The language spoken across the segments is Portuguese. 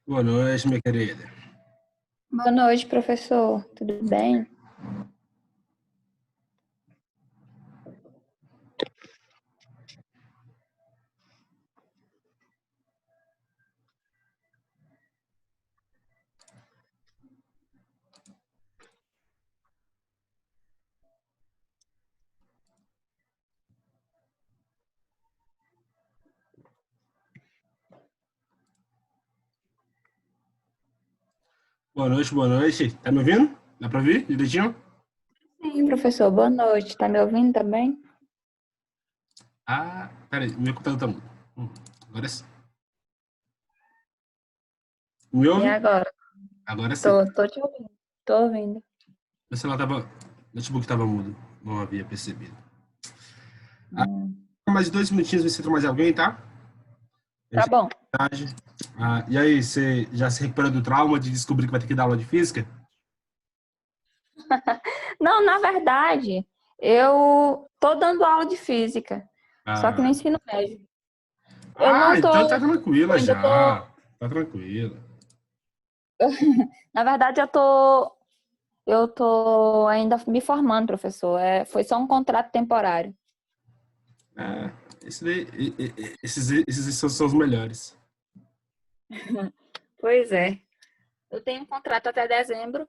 Boa noite, minha querida. Boa noite, professor. Tudo bem? Boa noite, boa noite. Tá me ouvindo? Dá pra ouvir direitinho? Sim, professor. Boa noite. Tá me ouvindo também? Ah, peraí, meu computador tá mudo. Agora sim. Me E ouve? agora? Agora sim. Tô te ouvindo. Tô ouvindo. Meu celular tava. Notebook tava mudo. Não havia percebido. Hum, Mais 2 minutinhos, você entra mais alguém, tá? A Tá gente bom. tem tarde. E aí, você já se recupera do trauma de descobrir que vai ter que dar aula de física? Não, na verdade, eu tô dando aula de física, só que no Ah, ensino médio. Eu não então tá tô, tranquila eu ainda tô, já. Tá tranquila. na verdade, eu tô ainda me formando, professor. Foi só um contrato temporário. É, esses são os melhores. Pois é. Eu tenho um contrato até dezembro.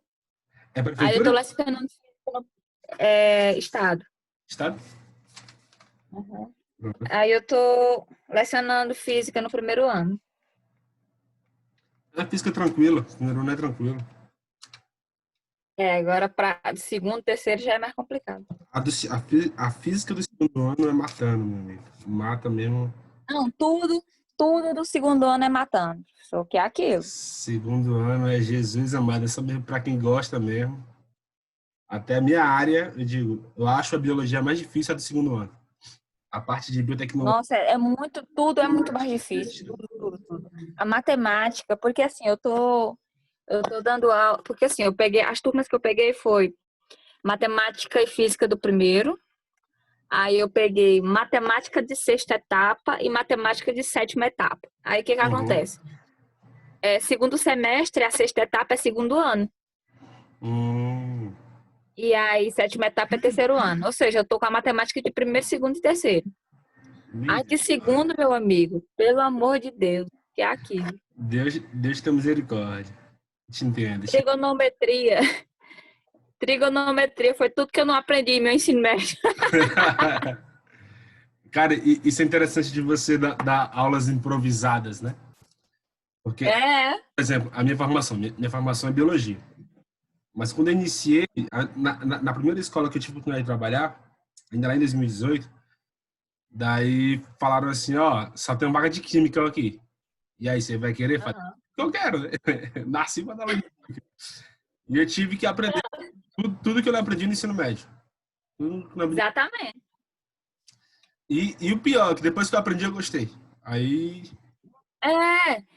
É Aí eu prefeitura? tô lecionando física no estado. Estado? Uhum. Uhum. Aí eu tô lecionando física no primeiro ano. A física é tranquila, primeiro não é tranquilo. Agora para segundo, terceiro já é mais complicado. A física do segundo ano é matando, meu amigo. Mata mesmo. Não, tudo do segundo ano é matando. Só que é aquilo. Segundo ano é Jesus amado, é só mesmo para quem gosta mesmo. Até a minha área, eu digo, eu acho a biologia mais difícil a do segundo ano. A parte de biotecnologia. Nossa, tudo é muito mais difícil. Tudo. A matemática, porque assim, eu tô dando aula, porque assim, as turmas que eu peguei foi matemática e física do primeiro. Aí eu peguei matemática de sexta etapa e matemática de sétima etapa. Aí o que que Uhum. acontece? Segundo semestre, a sexta etapa é segundo ano. Hum. E aí, sétima etapa é terceiro ano. Ou seja, eu tô com a matemática de primeiro, segundo e terceiro. A de Misericórdia. segundo, meu amigo, pelo amor de Deus, que é aquilo. Deus tem misericórdia. Te entendo. Trigonometria. Trigonometria foi tudo que eu não aprendi em meu ensino médio. Cara, isso é interessante de você dar aulas improvisadas, né? Porque, É. por exemplo, a minha formação é biologia. Mas quando eu iniciei, na primeira escola que eu tive a oportunidade de trabalhar, ainda lá em 2018, daí falaram assim, ó, só tem uma vaga de química aqui. E aí, você vai querer fazer Aham. o que eu quero, né? Nasci para dar aula de química. E eu tive que aprender tudo que eu não aprendi no ensino médio. Tudo que eu não aprendi. Exatamente. E o pior, que depois que eu aprendi, eu gostei. Aí,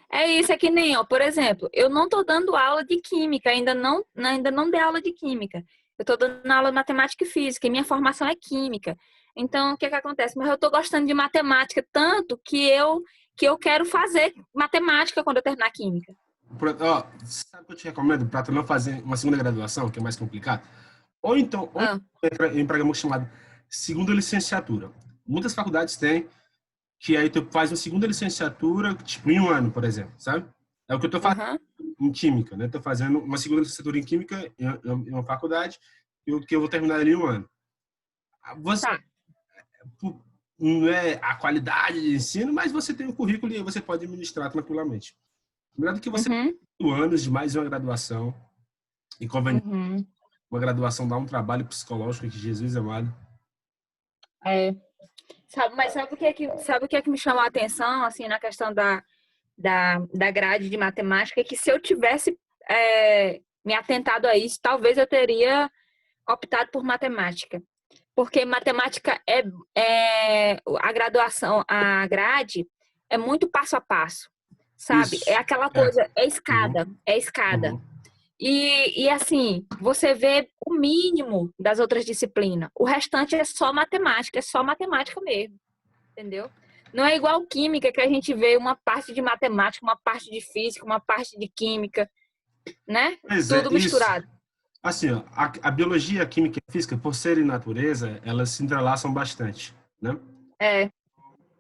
É isso, é que nem, ó, por exemplo, eu não tô dando aula de química, ainda não dei aula de química. Eu tô dando aula de matemática e física, e minha formação é química. Então, o que que acontece? Mas eu tô gostando de matemática tanto que eu quero fazer matemática quando eu terminar química. ó, sabe o que eu te recomendo para tu não fazer uma segunda graduação, que é mais complicado? Ou então Ah, entra em um programa chamado segunda licenciatura. Muitas faculdades têm, que aí tu faz uma segunda licenciatura, tipo, em um ano, por exemplo, sabe? É o que eu tô fazendo aham. em química, né? Tô fazendo uma segunda licenciatura em química em uma faculdade, e o que eu vou terminar ali em um ano. Você Tá. não é a qualidade de ensino, mas você tem um currículo e você pode administrar tranquilamente. Melhor do que você Uhum, 5 anos de mais uma graduação, e convém, uhum. uma graduação dá um trabalho psicológico que Jesus amado. É. Sabe o que é que me chamou a atenção, assim, na questão da grade de matemática, é que se eu tivesse me atentado a isso, talvez eu teria optado por matemática. Porque matemática a graduação, a grade é muito passo a passo, sabe? É Isso. aquela É. coisa, Uhum, é escada. uhum. E assim, você vê o mínimo das outras disciplinas. O restante é só matemática mesmo, entendeu? Não é igual química, que a gente vê uma parte de matemática, uma parte de física, uma parte de química, né? Pois é, Tudo isso. misturado. Assim, ó, a biologia, a química e a física, por serem natureza, elas se entrelaçam bastante, né? É,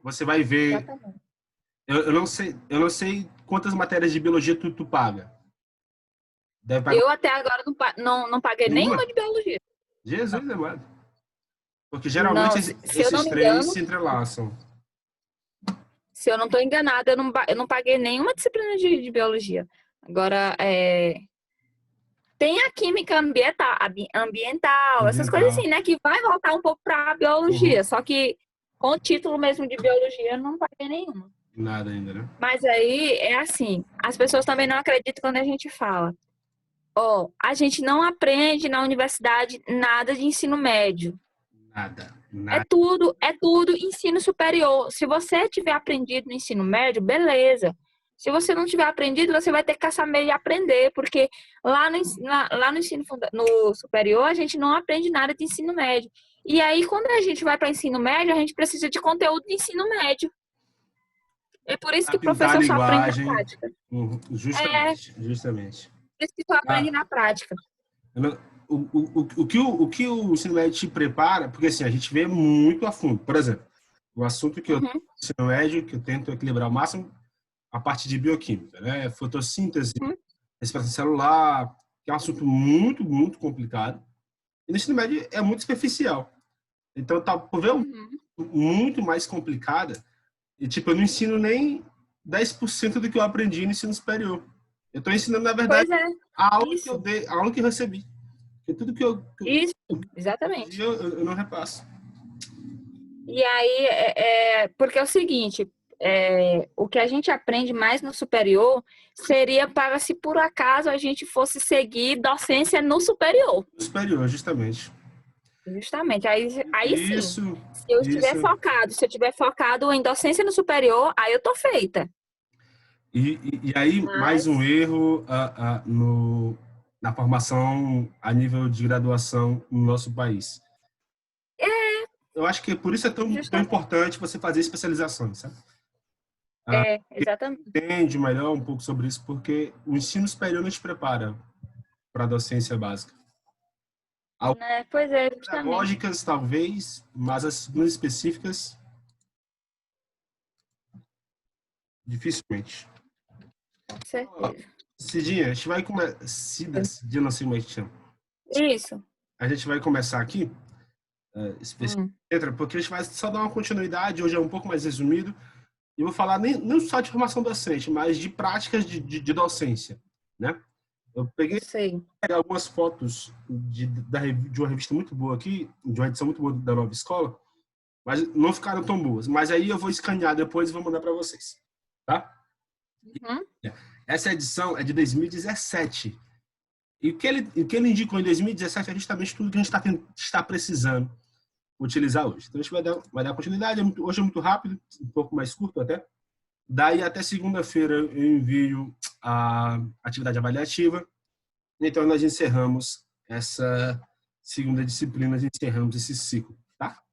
Você vai ver, exatamente. eu não sei quantas matérias de biologia tu paga. Deve pagar Eu até agora não paguei nenhuma nenhuma? de biologia. Jesus amado. Porque geralmente Não, se eu não esses me três engano, se entrelaçam. se eu não estou enganada, eu não paguei nenhuma disciplina de biologia. Agora, tem a química ambiental, essas coisas Ambiental. assim, né? Que vai voltar um pouco para a Uhum. biologia. Só que com o título mesmo de biologia, eu não paguei nenhuma. Nada ainda, né? Mas aí é assim, as pessoas também não acreditam quando a gente fala. Ó, a gente não aprende na universidade nada de ensino médio. Nada. Nada. É tudo ensino superior. Se você tiver aprendido no ensino médio, beleza. Se você não tiver aprendido, você vai ter que caçar meio de aprender, porque lá no no superior, a gente não aprende nada de ensino médio. E aí, quando a gente vai para ensino médio, a gente precisa de conteúdo de ensino médio. É por isso A que o pintar a professor só aprende na linguagem. prática. Uhum. É, Justamente. Justamente. por isso que só aprende Ah, na prática. eu não- o que o ensino médio te prepara, porque assim, a gente vê muito a fundo. Por exemplo, o assunto que eu tenho Uhum, no ensino médio, que eu tento equilibrar ao máximo, a parte de bioquímica, né? Fotossíntese, uhum, respiração celular, que é um assunto muito, muito complicado. E no ensino médio é muito superficial. Então, tá, por ver uhum. muito mais complicada, e tipo, eu não ensino nem 10% do que eu aprendi no ensino superior. Eu estou ensinando, na verdade, Pois é, a aula que eu isso, dei, a aula que eu recebi. Porque tudo isso, que eu aprendi, exatamente. eu não repasso. E aí, porque é o seguinte, o que a gente aprende mais no superior seria para se por acaso a gente fosse seguir docência no superior. No superior, justamente. Justamente. Aí sim, Isso, se isso. eu tiver focado em docência no superior, aí eu tô feita. E aí, mais um Mas, erro no, na formação a nível de graduação no nosso país. Eu acho que por isso é tão justamente. importante você fazer especializações, sabe? Ah, Exatamente. entende melhor um pouco sobre isso, porque o ensino superior não te prepara para a docência básica. Algumas Né? Pois é, justamente. pedagógicas, talvez, mas as disciplinas específicas, dificilmente. Com Ó, certeza. Cidinha, a gente vai começar. Cidinha, não sei mais que chama. Isso. A gente vai começar aqui, Hum, porque a gente vai só dar uma continuidade, hoje é um pouco mais resumido, e eu vou falar nem, não só de formação docente, mas de práticas de docência, né? Eu peguei sei. algumas fotos de uma revista muito boa aqui, de uma edição muito boa da Nova Escola, mas não ficaram tão boas. Mas aí eu vou escanear depois e vou mandar para vocês, tá? Uhum. Essa edição é de 2017. E o que ele indicou em 2017 é justamente tudo que a gente está precisando utilizar hoje. Então a gente vai dar continuidade. Hoje é muito rápido, um pouco mais curto até. Daí até segunda-feira eu envio a atividade avaliativa. Então nós encerramos essa segunda disciplina, nós encerramos esse ciclo, tá?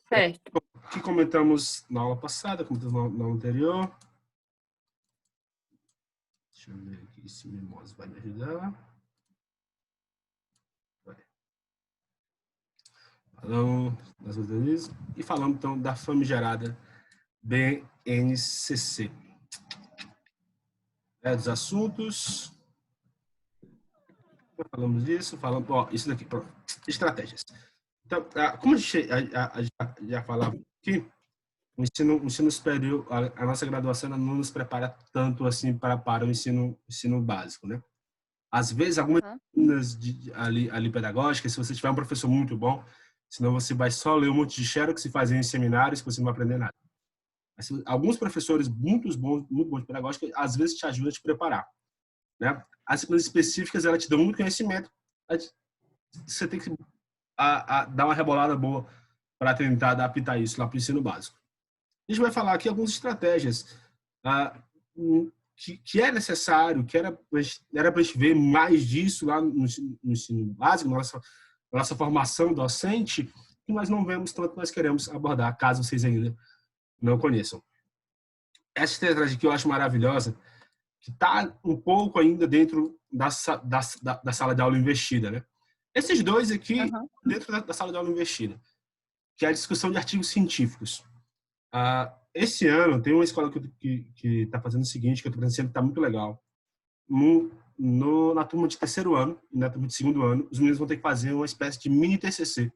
Certo. O que comentamos na aula passada, comentamos na aula anterior. Deixa eu ver aqui se o Mimosa vai me ajudar. Falamos das outras e falamos então da famigerada BNCC. Dos assuntos, falamos disso, falamos, ó, isso daqui, pronto. Estratégias. Então, como a gente já falava aqui, o ensino superior, a nossa graduação não nos prepara tanto assim para o ensino básico, né? Às vezes, algumas Uhum. disciplinas ali pedagógicas, se você tiver um professor muito bom, senão você vai só ler um monte de xerox e fazer em seminários que você não vai aprender nada. Assim, alguns professores muito bons de pedagógica, às vezes te ajudam a te preparar, né? As disciplinas específicas, ela te dão muito conhecimento, você tem que dar uma rebolada boa para tentar adaptar isso lá para o ensino básico. A gente vai falar aqui algumas estratégias que é necessário, que era para a gente ver mais disso lá no ensino básico, na nossa formação docente, que nós não vemos tanto, nós queremos abordar, caso vocês ainda não conheçam. Essa estratégia que eu acho maravilhosa, que está um pouco ainda dentro da sala de aula investida, né? Esses dois aqui, Uhum. dentro da sala de aula investida, que é a discussão de artigos científicos. Esse ano, tem uma escola que está fazendo o seguinte, que eu estou presenciando, que está muito legal. Na turma de terceiro ano e na turma de segundo ano, os meninos vão ter que fazer uma espécie de mini TCC.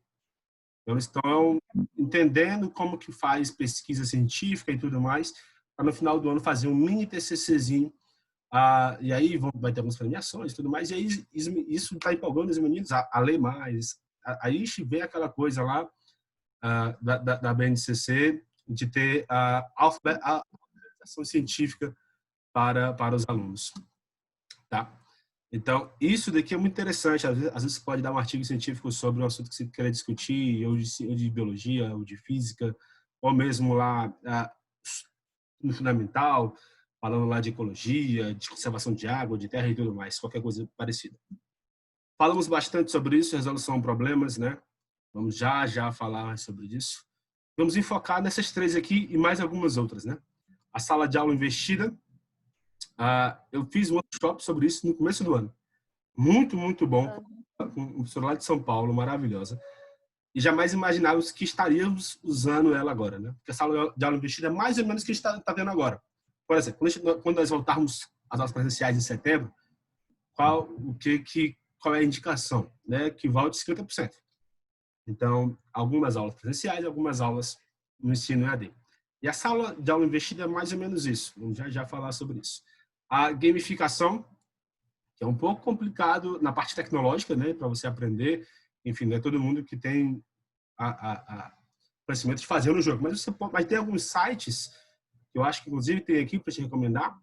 Então, eles estão entendendo como que faz pesquisa científica e tudo mais, para no final do ano fazer um mini TCCzinho. E aí vai ter algumas premiações e tudo mais, e aí isso está empolgando os meninos a ler mais. Aí vem aquela coisa lá da BNCC de ter a alfabetização científica para os alunos. Tá? Então, isso daqui é muito interessante. Às vezes pode dar um artigo científico sobre um assunto que você queira discutir, ou de biologia, ou de física, ou mesmo lá no fundamental, falando lá de ecologia, de conservação de água, de terra e tudo mais, qualquer coisa parecida. Falamos bastante sobre isso, resolução de problemas, né? Vamos já falar sobre isso. Vamos enfocar nessas três aqui e mais algumas outras, né? A sala de aula investida. Eu fiz um workshop sobre isso no começo do ano. Muito, muito bom. Com uma professora lá de São Paulo, maravilhosa. E jamais imaginávamos que estaríamos usando ela agora, né? Porque a sala de aula investida é mais ou menos o que a gente está vendo agora. Por exemplo, quando nós voltarmos às aulas presenciais em setembro, qual é a indicação? Né? Que volte 50%. Então, algumas aulas presenciais, algumas aulas no ensino EAD. E a sala de aula investida é mais ou menos isso. Vamos já falar sobre isso. A gamificação, que é um pouco complicado na parte tecnológica, né, para você aprender. Enfim, não é todo mundo que tem a conhecimento de fazer no jogo. Mas tem alguns sites, que eu acho que inclusive tem aqui para te recomendar,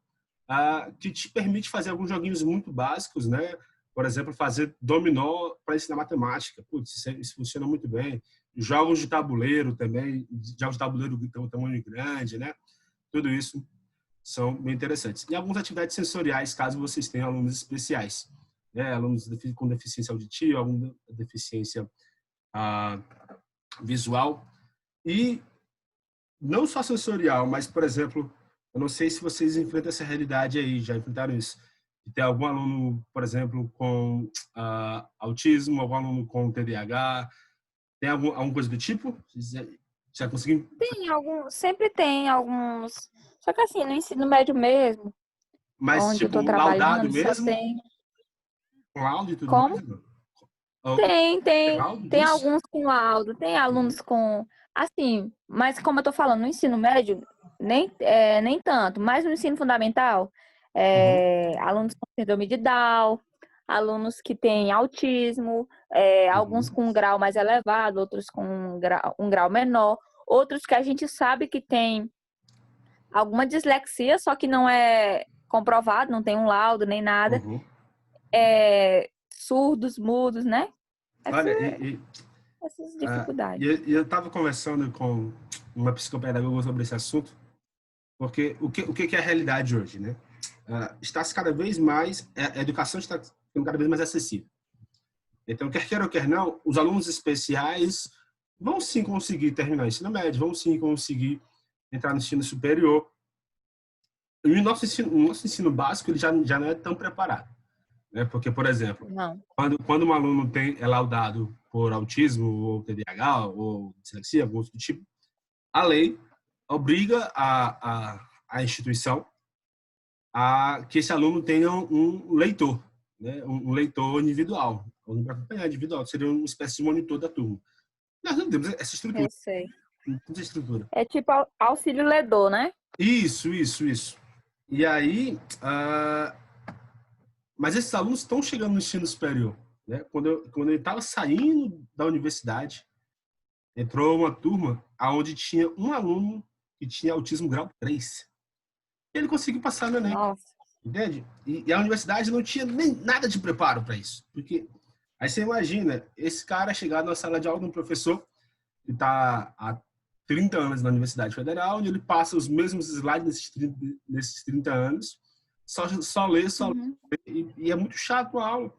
que te permite fazer alguns joguinhos muito básicos, né? Por exemplo, fazer dominó para ensinar matemática. Putz, isso funciona muito bem. Jogos de tabuleiro também, jogos de tabuleiro de tamanho grande, né? Tudo isso são bem interessantes. E algumas atividades sensoriais, caso vocês tenham alunos especiais, né? Alunos com deficiência auditiva, alguma deficiência visual. E não só sensorial, mas, por exemplo, eu não sei se vocês enfrentam essa realidade aí, já enfrentaram isso. De ter algum aluno, por exemplo, com autismo, algum aluno com TDAH, tem alguma coisa do tipo? Já conseguiu? Sempre tem alguns. Só que assim, no ensino médio mesmo, Mas, onde eu tipo, tô laudado trabalhando, só mesmo? tem. Com laudo e tudo mais? Como? Ou Tem, laudo tem disso? alguns com laudo, tem alunos com, assim, mas como eu tô falando, no ensino médio, nem tanto, mas no ensino fundamental, Uhum, alunos com síndrome de Down, alunos que têm autismo, alguns uhum, com um grau mais elevado, outros com um grau menor, outros que a gente sabe que tem alguma dislexia, só que não é comprovado, não tem um laudo nem nada, uhum. surdos, mudos, né? Olha, Essas dificuldades. eu estava conversando com uma psicopedagoga sobre esse assunto, porque o que é a realidade hoje, né? Está-se cada vez mais, a educação está ficando cada vez mais acessível. Então, quer queira ou quer não, os alunos especiais vão sim conseguir terminar o ensino médio, vão sim conseguir entrar no ensino superior. E o nosso ensino básico ele já não é tão preparado, né? Porque, por exemplo, Não. quando um aluno é laudado por autismo ou TDAH ou dislexia, algum outro tipo, a lei obriga a instituição a que esse aluno tenha um leitor, né? Um leitor individual, um para acompanhar individual, que seria uma espécie de monitor da turma. Nós não temos essa estrutura. Eu sei. Não temos essa estrutura. É tipo auxílio ledor, né? Isso. E aí, mas esses alunos estão chegando no ensino superior, né? Quando eu estava saindo da universidade, entrou uma turma onde tinha um aluno que tinha autismo grau 3. E ele conseguiu passar no Enem, Nossa. entende? E a universidade não tinha nem nada de preparo para isso. Porque aí você imagina, esse cara chegar na sala de aula de um professor que está há 30 anos na Universidade Federal, onde ele passa os mesmos slides nesses 30 anos, só lê, Uhum. e é muito chato a aula.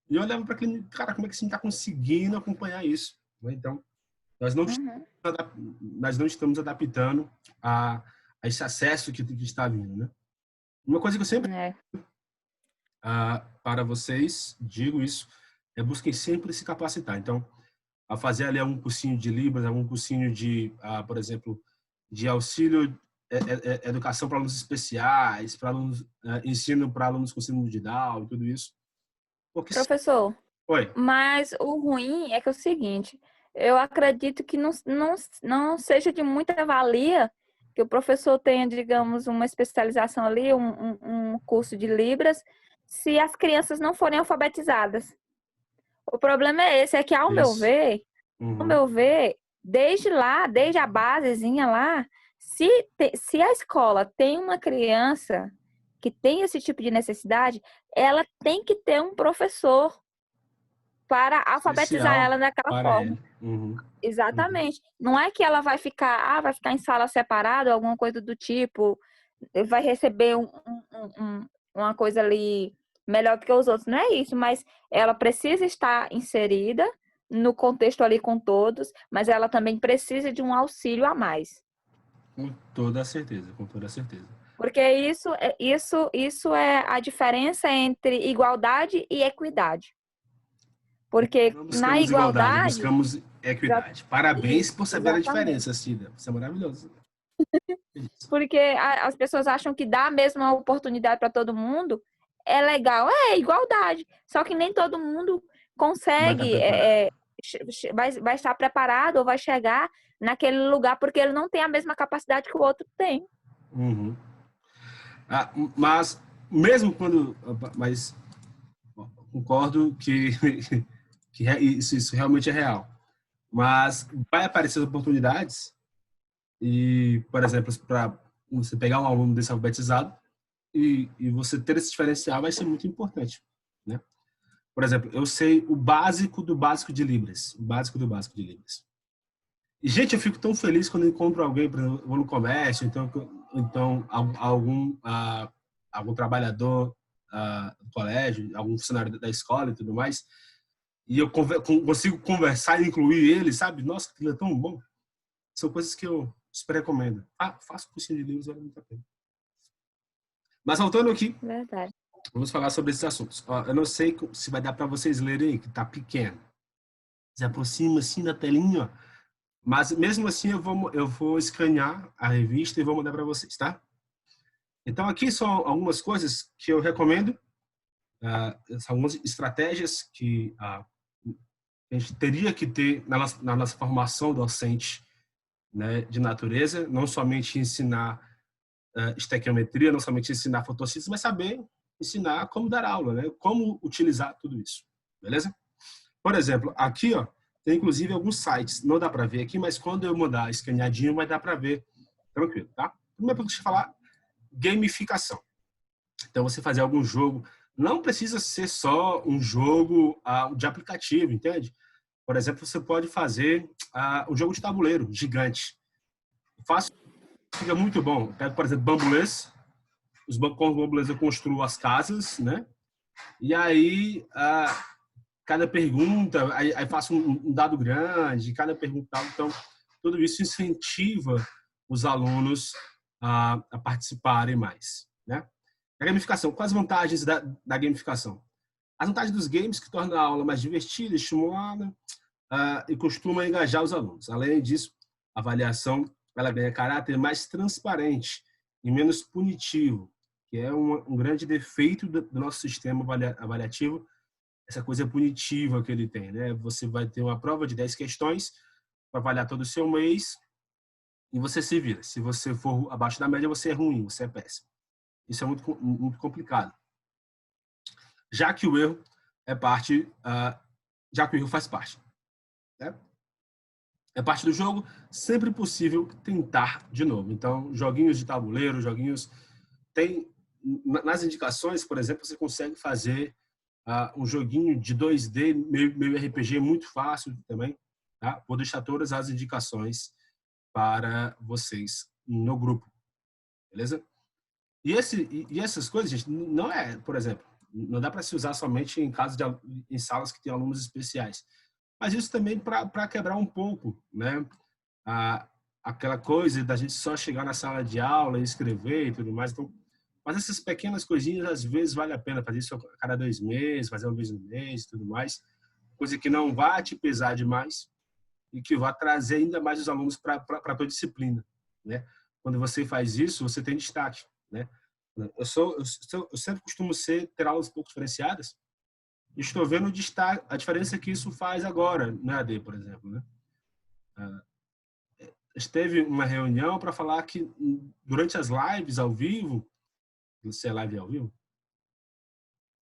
E eu olhava para aquele cara, como é que você está conseguindo acompanhar isso? Então, Nós não, Uhum. nós não estamos adaptando a esse acesso que está vindo, né? Uma coisa que eu sempre É. para vocês, digo isso, busquem sempre se capacitar. Então, a fazer ali algum cursinho de Libras, algum cursinho de, por exemplo, de auxílio, educação para alunos especiais, para alunos, ensino para alunos com síndrome de Down, tudo isso. Porque... Professor, Oi. mas o ruim é que é o seguinte, eu acredito que não seja de muita valia que o professor tenha, digamos, uma especialização ali, um curso de Libras, se as crianças não forem alfabetizadas. O problema é esse, é que, Isso. ao Uhum. meu ver, desde lá, desde a basezinha lá, se a escola tem uma criança que tem esse tipo de necessidade, ela tem que ter um professor para alfabetizar Especial ela daquela para forma. ele. Uhum. Uhum. Exatamente. Não é que ela vai ficar em sala separada, alguma coisa do tipo, vai receber uma coisa ali melhor do que os outros. Não é isso, mas ela precisa estar inserida no contexto ali com todos, mas ela também precisa de um auxílio a mais. Com toda certeza, com toda certeza. Porque isso é a diferença entre igualdade e equidade. Porque Não na buscamos igualdade, igualdade, buscamos equidade. Parabéns isso, por saber a exatamente. diferença, Cida. Isso é maravilhoso. Isso. Porque as pessoas acham que dar a mesma oportunidade para todo mundo é legal, é igualdade. Só que nem todo mundo Vai estar consegue, preparado. vai estar preparado ou vai chegar naquele lugar porque ele não tem a mesma capacidade que o outro tem. Uhum. Mas, mesmo quando... Mas concordo que, que isso realmente é real. Mas vai aparecer oportunidades e, por exemplo, para você pegar um aluno desse alfabetizado e você ter esse diferencial vai ser muito importante, né? Por exemplo, eu sei o básico do básico de Libras, o básico do básico de Libras. E, gente, eu fico tão feliz quando eu encontro alguém, por exemplo, eu vou no comércio, então algum trabalhador do colégio, algum funcionário da escola e tudo mais, e eu consigo conversar e incluir ele, sabe? Nossa, aquilo é tão bom. São coisas que eu super recomendo. Faço cursinho de livros, vale muito a pena. Mas voltando aqui, Verdade. vamos falar sobre esses assuntos. Eu não sei se vai dar para vocês lerem aí, que está pequeno. Se aproxima assim da telinha, ó. Mas mesmo assim eu vou escanear a revista e vou mandar para vocês, tá? Então aqui são algumas coisas que eu recomendo, são algumas estratégias que a gente teria que ter na nossa formação docente, né, de natureza, não somente ensinar estequiometria, não somente ensinar fotossíntese, mas saber ensinar como dar aula, né? Como utilizar tudo isso, beleza? Por exemplo, aqui, ó, tem inclusive alguns sites, não dá para ver aqui, mas quando eu mandar escaneadinho vai dar para ver tranquilo, tá? Primeiro, deixa eu falar gamificação. Então, você fazer algum jogo, não precisa ser só um jogo de aplicativo, entende? Por exemplo, você pode fazer um jogo de tabuleiro gigante. Fácil, fica muito bom. Pega, por exemplo, bambolês. Com os bambolês eu construo as casas, né? E aí, cada pergunta, aí faço um dado grande, cada pergunta, então, tudo isso incentiva os alunos a participarem mais, né? A gamificação, quais as vantagens da gamificação? As vantagens dos games que tornam a aula mais divertida, estimulada e costuma engajar os alunos. Além disso, a avaliação ela ganha caráter mais transparente e menos punitivo, que é um grande defeito do nosso sistema avaliativo, essa coisa punitiva que ele tem, né? Você vai ter uma prova de 10 questões para avaliar todo o seu mês e você se vira. Se você for abaixo da média, você é ruim, você é péssimo. Isso é muito complicado. Já que o erro é parte, já que o erro faz parte, né? É parte do jogo, sempre possível tentar de novo. Então, joguinhos de tabuleiro, joguinhos tem nas indicações, por exemplo, você consegue fazer um joguinho de 2D, meio RPG, muito fácil também. Tá? Vou deixar todas as indicações para vocês no grupo, beleza? E essas coisas, gente, não é, por exemplo, não dá para se usar somente em casos em salas que tem alunos especiais. mas isso também para quebrar um pouco, né? Aquela coisa da gente só chegar na sala de aula e escrever e tudo mais. Então, mas essas pequenas coisinhas, às vezes, vale a pena fazer isso a cada 2 meses, fazer uma vez no mês e tudo mais. Coisa que não vai te pesar demais e que vai trazer ainda mais os alunos para a tua disciplina, né? Quando você faz isso, você tem destaque, né? Eu sempre costumo ter aulas um pouco diferenciadas. Estou vendo a diferença que isso faz agora no EAD, por exemplo, né? Teve uma reunião para falar que durante as lives ao vivo, se é live ao vivo,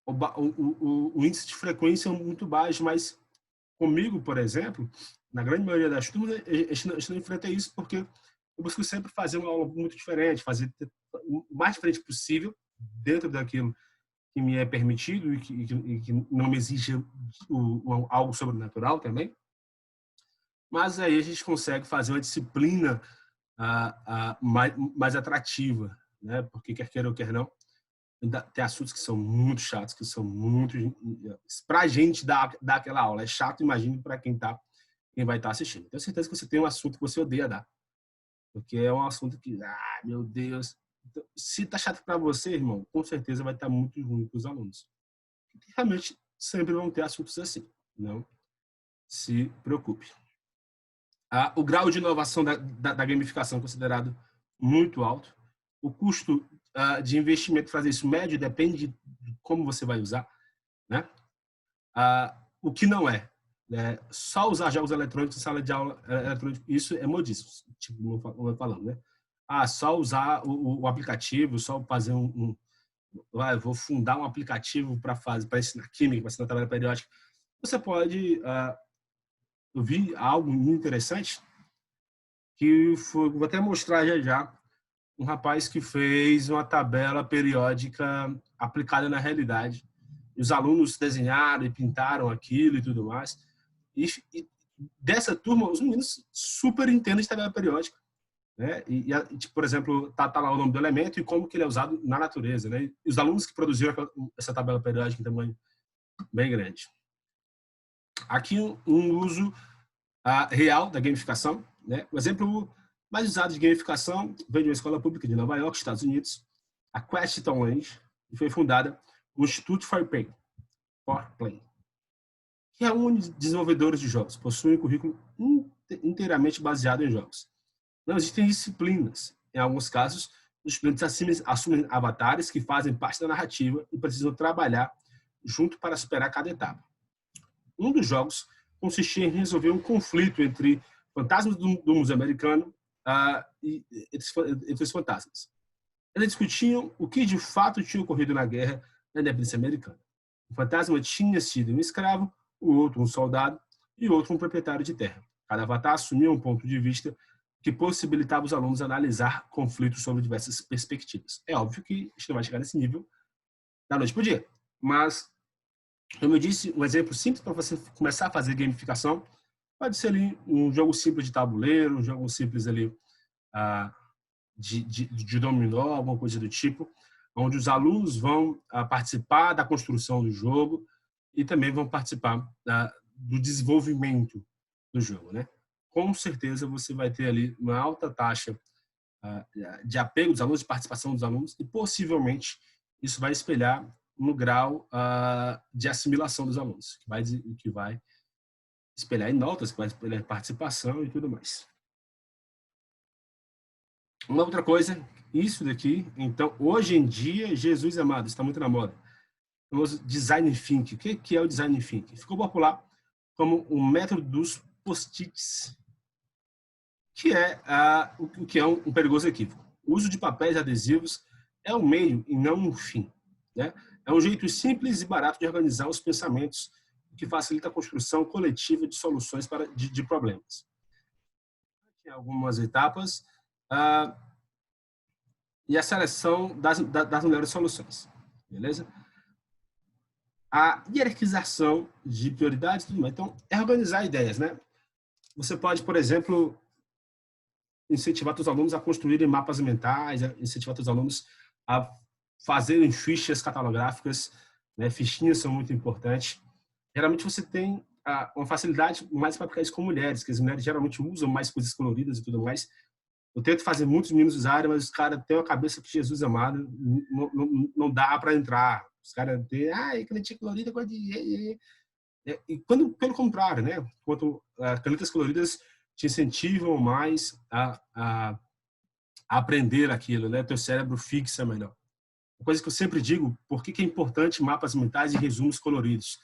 o índice de frequência é muito baixo, mas comigo, por exemplo, na grande maioria das turmas, a gente não enfrenta isso porque eu busco sempre fazer uma aula muito diferente, fazer o mais diferente possível dentro daquilo que me é permitido e que não me exige algo sobrenatural também. Mas aí a gente consegue fazer uma disciplina mais atrativa, né? Porque quer queira ou quer não, tem assuntos que são muito chatos, que são muito... Para a gente dar aquela aula é chato, imagine para quem vai estar assistindo. Tenho certeza que você tem um assunto que você odeia dar. Porque é um assunto que, meu Deus... Então, se tá chato para você, irmão, com certeza vai estar muito ruim para os alunos. Realmente, sempre vão ter assuntos assim. Não se preocupe. O grau de inovação da gamificação é considerado muito alto. O custo de investimento para fazer isso médio depende de como você vai usar, né? O que não é, né? Só usar jogos eletrônicos em sala de aula eletrônica, isso é modismo, tipo, não falando, né? Só usar o aplicativo, só fazer eu vou fundar um aplicativo para ensinar química, para ensinar tabela periódica. Você pode eu vi algo interessante que vou até mostrar já, um rapaz que fez uma tabela periódica aplicada na realidade. E os alunos desenharam e pintaram aquilo e tudo mais. E dessa turma, os meninos super entendem de tabela periódica, né? Tipo, por exemplo, tá lá o nome do elemento e como que ele é usado na natureza, né? E os alunos que produziram essa tabela periódica em tamanho bem grande. Aqui um uso real da gamificação, né? O exemplo mais usado de gamificação vem de uma escola pública de Nova York, Estados Unidos, a Queston Lange, e foi fundada o Institute for Play, que reúne desenvolvedores de jogos, possui um currículo inteiramente baseado em jogos. Não existem disciplinas. Em alguns casos, os estudantes assumem avatares que fazem parte da narrativa e precisam trabalhar junto para superar cada etapa. Um dos jogos consistia em resolver um conflito entre fantasmas do Museu Americano e entre os fantasmas. Eles discutiam o que de fato tinha ocorrido na guerra da independência americana. Um fantasma tinha sido um escravo, o outro um soldado e o outro um proprietário de terra. Cada avatar assumia um ponto de vista que possibilitava os alunos analisar conflitos sobre diversas perspectivas. É óbvio que a gente não vai chegar nesse nível da noite para o dia, mas, como eu disse, um exemplo simples para você começar a fazer gamificação pode ser ali um jogo simples de tabuleiro, um jogo simples ali de dominó, alguma coisa do tipo, onde os alunos vão participar da construção do jogo e também vão participar do desenvolvimento do jogo, né? Com certeza você vai ter ali uma alta taxa de apego dos alunos, de participação dos alunos e possivelmente isso vai espelhar no grau de assimilação dos alunos, que vai espelhar em notas, que vai espelhar em participação e tudo mais. Uma outra coisa, isso daqui, então, hoje em dia, Jesus amado, está muito na moda. O famoso design thinking. O que é o design thinking? Ficou popular como o método dos post-its, que é um perigoso equívoco. O uso de papéis adesivos é um meio e não um fim, né? É um jeito simples e barato de organizar os pensamentos, que facilita a construção coletiva de soluções de problemas. Em algumas etapas, e a seleção das melhores soluções, beleza? A hierarquização de prioridades, tudo mais. Então, é organizar ideias, né? Você pode, por exemplo, incentivar seus alunos a construírem mapas mentais, incentivar seus alunos a fazerem fichas catalográficas, né? Fichinhas são muito importantes. Geralmente você tem uma facilidade mais para aplicar isso com mulheres, que as mulheres geralmente usam mais coisas coloridas e tudo mais. Eu tento fazer muitos meninos usarem, mas os caras têm uma cabeça que Jesus amado, não dá para entrar. Os caras têm, canetinha colorida, coisa de... E quando, pelo contrário, né? Quanto canetas coloridas te incentivam mais a aprender aquilo, né? Teu cérebro fixa melhor. Uma coisa que eu sempre digo, por que é importante mapas mentais e resumos coloridos?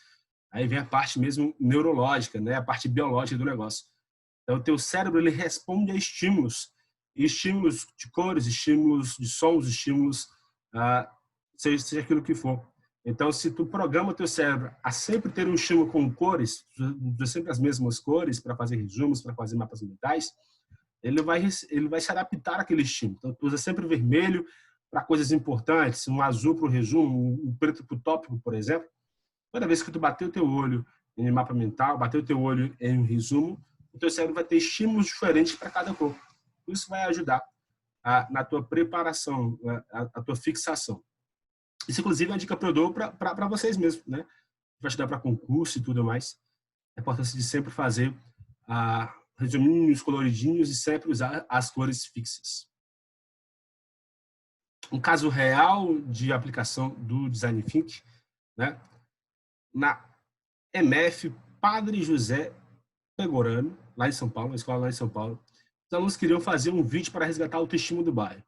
Aí vem a parte mesmo neurológica, né? A parte biológica do negócio. Então, o teu cérebro, ele responde a estímulos, estímulos de cores, estímulos de sons, estímulos, seja aquilo que for. Então, se tu programa o teu cérebro a sempre ter um estímulo com cores, sempre as mesmas cores, para fazer resumos, para fazer mapas mentais, ele vai se adaptar àquele estímulo. Então, tu usa sempre vermelho para coisas importantes, um azul para o resumo, um preto para o tópico, por exemplo. Toda vez que tu bater o teu olho em mapa mental, bater o teu olho em um resumo, o teu cérebro vai ter estímulos diferentes para cada cor. Isso vai ajudar na tua preparação, a tua fixação. Isso, inclusive, é uma dica que eu dou para vocês mesmos, né? Vai ajudar para concurso e tudo mais. A importância de sempre fazer resuminhos coloridinhos e sempre usar as cores fixas. Um caso real de aplicação do Design Thinking, né? Na MF Padre José Pegorano, lá em São Paulo, uma escola lá em São Paulo, os alunos queriam fazer um vídeo para resgatar a autoestima do bairro.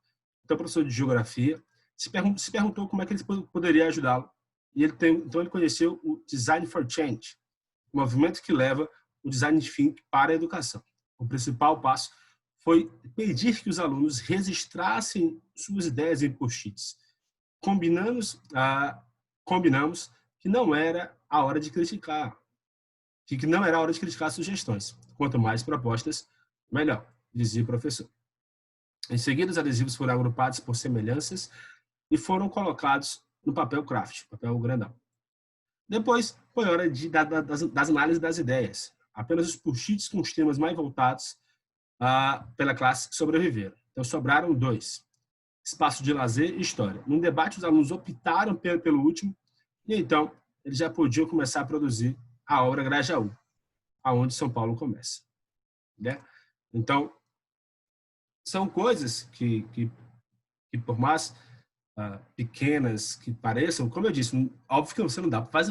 Então, o professor de geografia se perguntou como é que ele poderia ajudá-lo. E então ele conheceu o Design for Change, um movimento que leva o Design Thinking para a educação. O principal passo foi pedir que os alunos registrassem suas ideias em post-its. Combinamos que não era a hora de criticar, que não era a hora de criticar sugestões. Quanto mais propostas, melhor, dizia o professor. Em seguida, os adesivos foram agrupados por semelhanças e foram colocados no papel craft, papel grandão. Depois, foi hora das análises das ideias. Apenas os post-its com os temas mais voltados pela classe sobreviveram. Então, sobraram 2. Espaço de lazer e história. No debate, os alunos optaram pelo último e, então, eles já podiam começar a produzir a obra Grajaú, aonde São Paulo começa. Né? Então, são coisas que por mais pequenas que pareçam, como eu disse, óbvio que você não dá para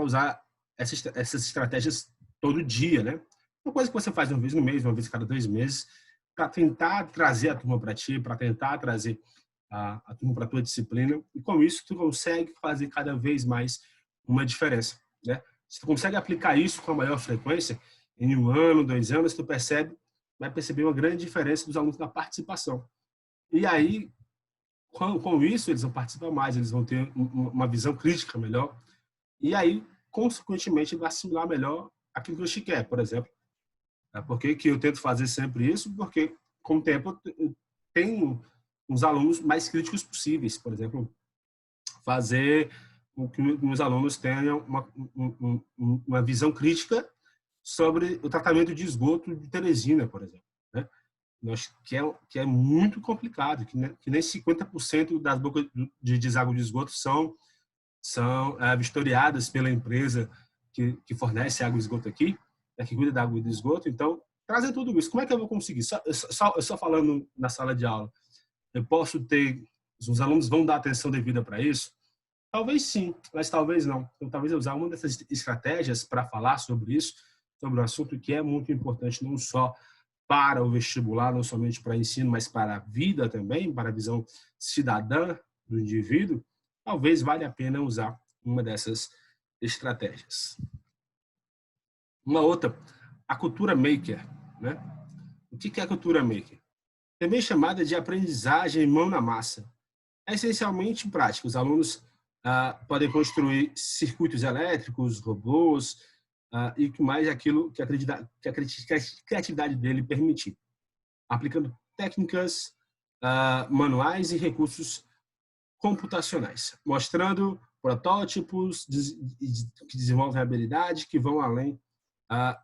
usar essas estratégias todo dia, né? Uma coisa que você faz uma vez no mês, uma vez cada 2 meses, para tentar trazer a turma para ti, para tentar trazer a turma para a tua disciplina, e com isso tu consegue fazer cada vez mais uma diferença, né? Se tu consegue aplicar isso com a maior frequência, em 1 ano, 2 anos, tu vai perceber uma grande diferença dos alunos na participação. E aí, com isso, eles vão participar mais, eles vão ter uma visão crítica melhor, e aí, consequentemente, vai assimilar melhor aquilo que você quer, por exemplo. Por que eu tento fazer sempre isso? Porque, com o tempo, eu tenho uns alunos mais críticos possíveis, por exemplo, fazer com que meus alunos tenham uma visão crítica sobre o tratamento de esgoto de Teresina, por exemplo, né? Que é muito complicado, que nem 50% das bocas de deságua de esgoto são vistoriadas pela empresa que fornece água e esgoto aqui, que cuida da água e do esgoto. Então, trazem tudo isso. Como é que eu vou conseguir? Só falando na sala de aula, eu posso ter... Os alunos vão dar atenção devida para isso? Talvez sim, mas talvez não. Então, talvez eu usar uma dessas estratégias para falar sobre isso, sobre um assunto que é muito importante, não só para o vestibular, não somente para ensino, mas para a vida também, para a visão cidadã do indivíduo, talvez valha a pena usar uma dessas estratégias. Uma outra, a cultura maker, né? O que é a cultura maker? Também chamada de aprendizagem mão na massa. É essencialmente prática. Os alunos podem construir circuitos elétricos, robôs, e o que mais aquilo que a criatividade dele permitir. Aplicando técnicas manuais e recursos computacionais, mostrando protótipos que desenvolvem habilidade que vão além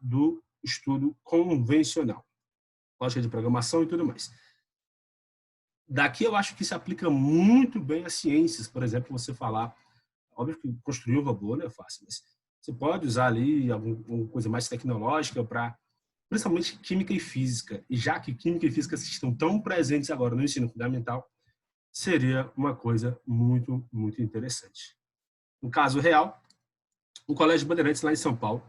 do estudo convencional, lógica de programação e tudo mais. Daqui eu acho que se aplica muito bem às ciências, por exemplo, você falar, óbvio que construir um robô não é fácil, mas Você pode usar ali alguma coisa mais tecnológica para, principalmente, química e física. E já que química e física estão tão presentes agora no ensino fundamental, seria uma coisa muito, muito interessante. No caso real, o Colégio Bandeirantes, lá em São Paulo,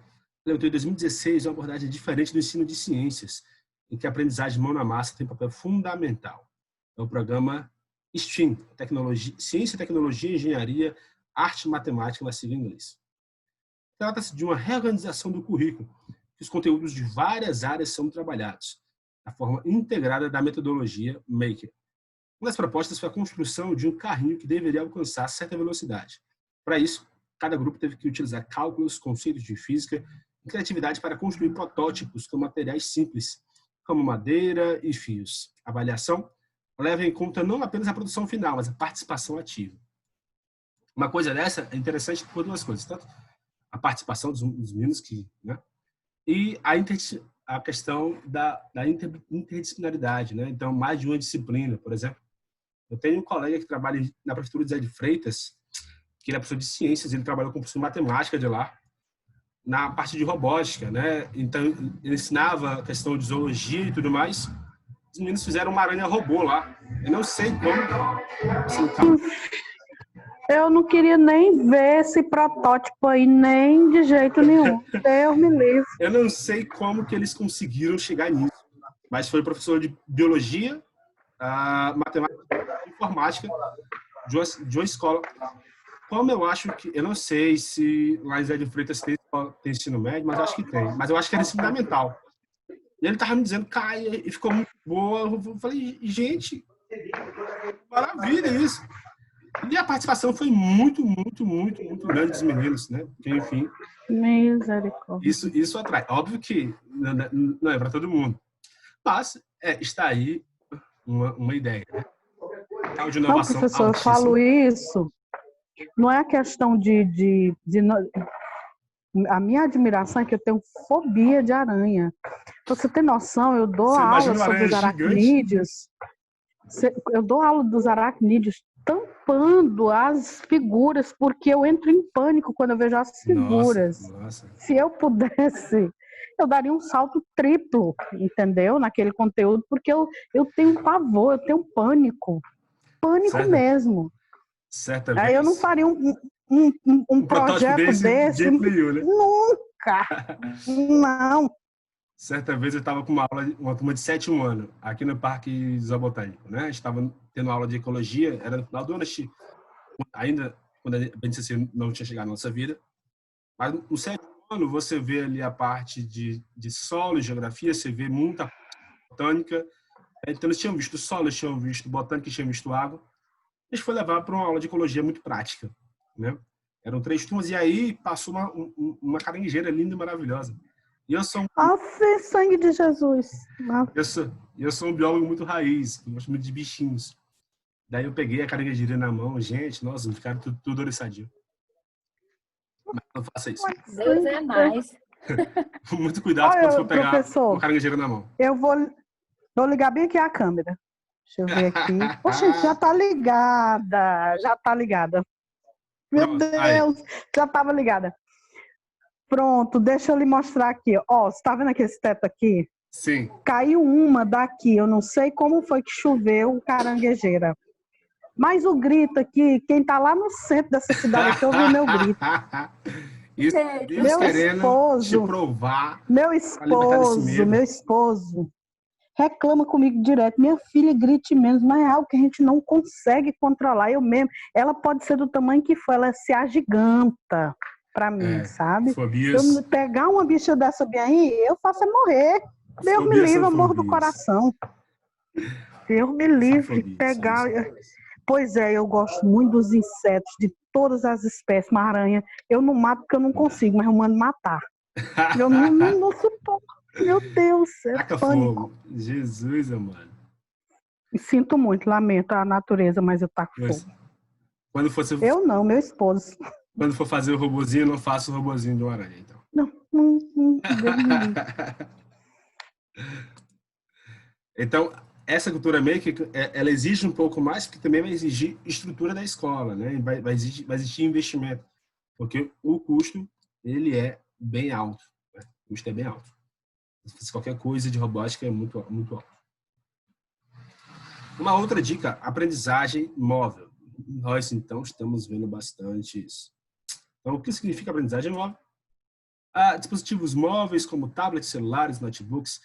implementou em 2016 uma abordagem diferente do ensino de ciências, em que a aprendizagem mão na massa tem papel fundamental. É o programa STEAM, Ciência, Tecnologia, Engenharia, Arte e Matemática, na sigla em inglês. Trata-se de uma reorganização do currículo, que os conteúdos de várias áreas são trabalhados, da forma integrada da metodologia Maker. Uma das propostas foi a construção de um carrinho que deveria alcançar certa velocidade. Para isso, cada grupo teve que utilizar cálculos, conceitos de física e criatividade para construir protótipos com materiais simples, como madeira e fios. A avaliação leva em conta não apenas a produção final, mas a participação ativa. Uma coisa dessa é interessante por duas coisas, tanto a participação dos meninos né, e a questão da interdisciplinaridade, né? Então, mais de uma disciplina, por exemplo. Eu tenho um colega que trabalha na prefeitura de Zé de Freitas, que ele é professor de ciências, ele trabalhou com professor de matemática de lá, na parte de robótica, né? Então, ele ensinava a questão de zoologia e tudo mais. Os meninos fizeram uma aranha robô lá. Eu não sei como. Eu não queria nem ver esse protótipo aí, nem de jeito nenhum. Deus me livre. Eu não sei como que eles conseguiram chegar nisso, mas foi professor de biologia, matemática e informática de uma escola. Como eu acho que... Eu não sei se lá em Zé de Freitas tem ensino médio, mas eu acho que tem. Mas eu acho que era ensino fundamental. E ele estava me dizendo, Caia, e ficou muito boa. Eu falei, gente, maravilha isso. E a participação foi muito, muito, muito, muito grande dos meninos, né? Porque, enfim, misericórdia. Isso atrai. Óbvio que não é para todo mundo. Mas está aí uma ideia, né? De não, professor, eu falo isso. Não é a questão de a minha admiração é que eu tenho fobia de aranha. Pra você ter noção, eu dou aula sobre os aracnídeos. Eu dou aula dos aracnídeos tampando as figuras, porque eu entro em pânico quando eu vejo as figuras. Nossa. Se eu pudesse, eu daria um salto triplo, entendeu? Naquele conteúdo, porque eu tenho pavor, eu tenho pânico. Pânico mesmo. Certamente. Aí eu não faria um projeto desse. Nenhum, né? Nunca! Não. Certa vez eu estava com uma turma de 7º ano, aqui no Parque Zoobotânico, né? A gente estava tendo aula de ecologia, era no final do ano, ainda quando a BNCC não tinha chegado na nossa vida. Mas no 7º ano você vê ali a parte de solo e geografia, você vê muita botânica. Então eles tinham visto solo, eles tinham visto botânica, eles tinham visto água. A gente foi levar para uma aula de ecologia muito prática, né? Eram 3 turmas e aí passou uma caranguejeira linda e maravilhosa. E eu sou sangue de Jesus. Eu sou um biólogo muito raiz, gosto muito de bichinhos. Daí eu peguei a caranguejeira na mão, gente, nossa, ficaram tudo oriçadinho. Mas não faça isso. Deus é mais. Muito cuidado quando for pegar a caranguejeira na mão. Eu vou ligar bem aqui a câmera. Deixa eu ver aqui. Poxa, já tá ligada. Meu Deus, já estava ligada. Pronto, deixa eu lhe mostrar aqui. Ó, você tá vendo aqui esse teto aqui? Sim. Caiu uma daqui, eu não sei como foi que choveu caranguejeira. Mas o grito aqui, quem tá lá no centro dessa cidade aqui ouviu o meu grito. Isso, meu esposo, te provar. Meu esposo reclama comigo direto. Minha filha grite menos, mas é algo que a gente não consegue controlar. Eu mesmo, ela pode ser do tamanho que for, ela se agiganta pra mim, sabe? Fobias. Se eu pegar uma bicha dessa bem aí, eu faço é morrer. Deus me livre, amor do coração. Deus me livre pegar. Pois é, eu gosto muito dos insetos, de todas as espécies, uma aranha. Eu não mato porque eu não consigo, mas eu mando matar. Eu não suporto. Meu Deus, Taca fogo. Jesus, amado. Sinto muito, lamento a natureza, mas eu taco fogo. Quando for eu não, meu esposo. Quando for fazer o robozinho, eu não faço o robozinho de uma aranha, então. Não. Então, essa cultura maker, ela exige um pouco mais, porque também vai exigir estrutura da escola, né? Vai existir investimento, porque o custo ele é bem alto. Né? O custo é bem alto. Qualquer coisa de robótica é muito, muito alto. Uma outra dica, aprendizagem móvel. Nós, então, estamos vendo bastante isso. Então, o que significa aprendizagem móvel? Dispositivos móveis como tablets, celulares, notebooks,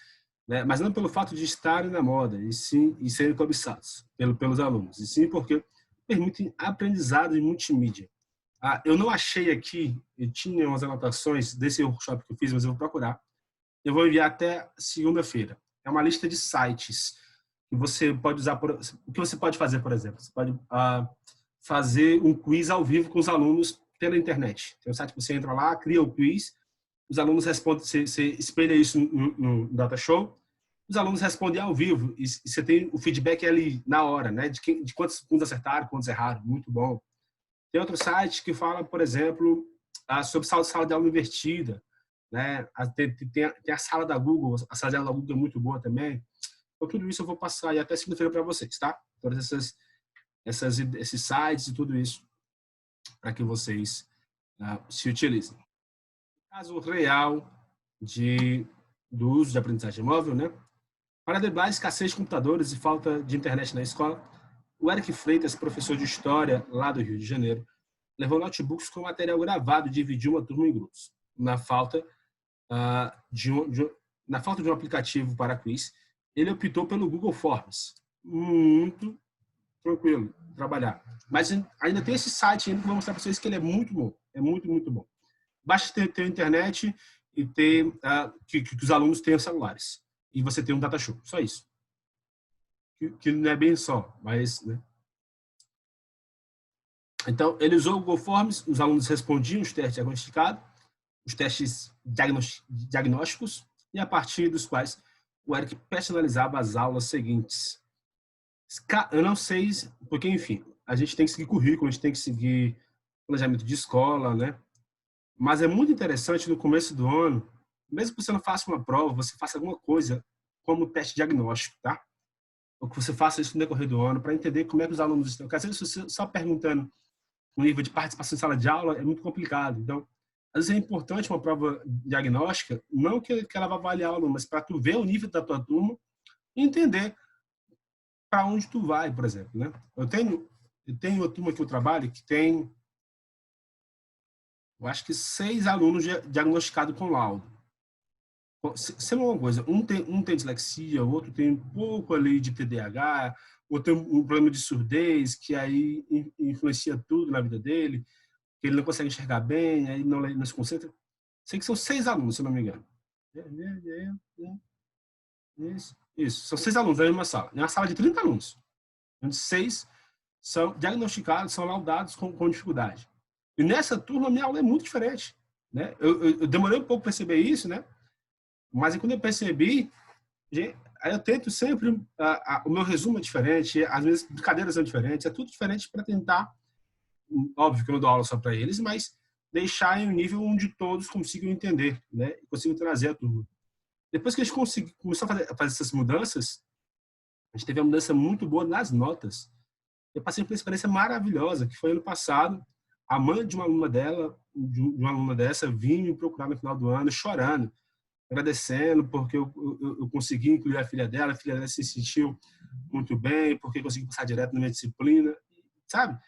né? Mas não pelo fato de estarem na moda, e sim e serem cobiçados pelos alunos, e sim porque permitem aprendizado em multimídia. Eu não achei aqui, eu tinha umas anotações desse workshop que eu fiz, mas eu vou procurar. Eu vou enviar até segunda-feira. É uma lista de sites que você pode usar. O que você pode fazer, por exemplo? Você pode fazer um quiz ao vivo com os alunos pela internet. Tem um site que você entra lá, cria o quiz, os alunos respondem, você espelha isso no Data Show, os alunos respondem ao vivo e você tem o feedback ali na hora, né? De quantos acertaram, quantos erraram. Muito bom. Tem outro site que fala, por exemplo, sobre sala de aula invertida, né? Tem a sala da Google, a sala de aula da Google é muito boa também. Então, tudo isso eu vou passar aí até segunda-feira para vocês, tá? Todos esses sites e tudo isso para que vocês se utilizem. Caso real do uso de aprendizagem móvel, né? Para driblar a escassez de computadores e falta de internet na escola, o Eric Freitas, professor de História lá do Rio de Janeiro, levou notebooks com material gravado e dividiu uma turma em grupos. Na falta de um aplicativo para quiz, ele optou pelo Google Forms. Muito tranquilo de trabalhar. Mas ainda tem esse site ainda que eu vou mostrar para vocês que ele é muito bom. É muito, muito bom. Basta ter internet e ter que os alunos tenham celulares. E você tem um data show. Só isso. Que não é bem só, mas... Né? Então, ele usou o Google Forms, os alunos respondiam os testes diagnosticados, os testes diagnósticos, e a partir dos quais o Eric personalizava as aulas seguintes. Eu não sei, porque, enfim, a gente tem que seguir currículo, a gente tem que seguir planejamento de escola, né? Mas é muito interessante no começo do ano, mesmo que você não faça uma prova, você faça alguma coisa como teste diagnóstico, tá? Ou que você faça isso no decorrer do ano para entender como é que os alunos estão. Porque às vezes você só perguntando o nível de participação em sala de aula é muito complicado. Então, às vezes é importante uma prova diagnóstica, não que ela vá avaliar o aluno, mas para tu ver o nível da tua turma e entender para onde tu vai, por exemplo, né? Eu tenho uma turma que eu trabalho que tem, eu acho que 6 alunos diagnosticados com laudo. Sendo uma coisa, um tem dislexia, o outro tem um pouco ali de TDAH, outro tem um problema de surdez, que aí influencia tudo na vida dele, que ele não consegue enxergar bem, aí não se concentra. Sei que são 6 alunos, se eu não me engano. Isso. São 6 alunos na mesma sala. É uma sala de 30 alunos. Onde 6 são diagnosticados, são laudados com dificuldade. E nessa turma, a minha aula é muito diferente. Né? Eu demorei um pouco para perceber isso, né? Mas quando eu percebi, aí eu tento sempre, o meu resumo é diferente, as minhas brincadeiras são diferentes, é tudo diferente para tentar, óbvio que eu não dou aula só para eles, mas deixar em um nível onde todos consigam entender, né? E consigam trazer a turma. Depois que a gente começou a fazer essas mudanças, a gente teve uma mudança muito boa nas notas. Eu passei por uma experiência maravilhosa, que foi ano passado, a mãe de uma aluna dessa, vinha me procurar no final do ano, chorando, agradecendo porque eu consegui incluir a filha dela se sentiu muito bem, porque consegui passar direto na minha disciplina, sabe?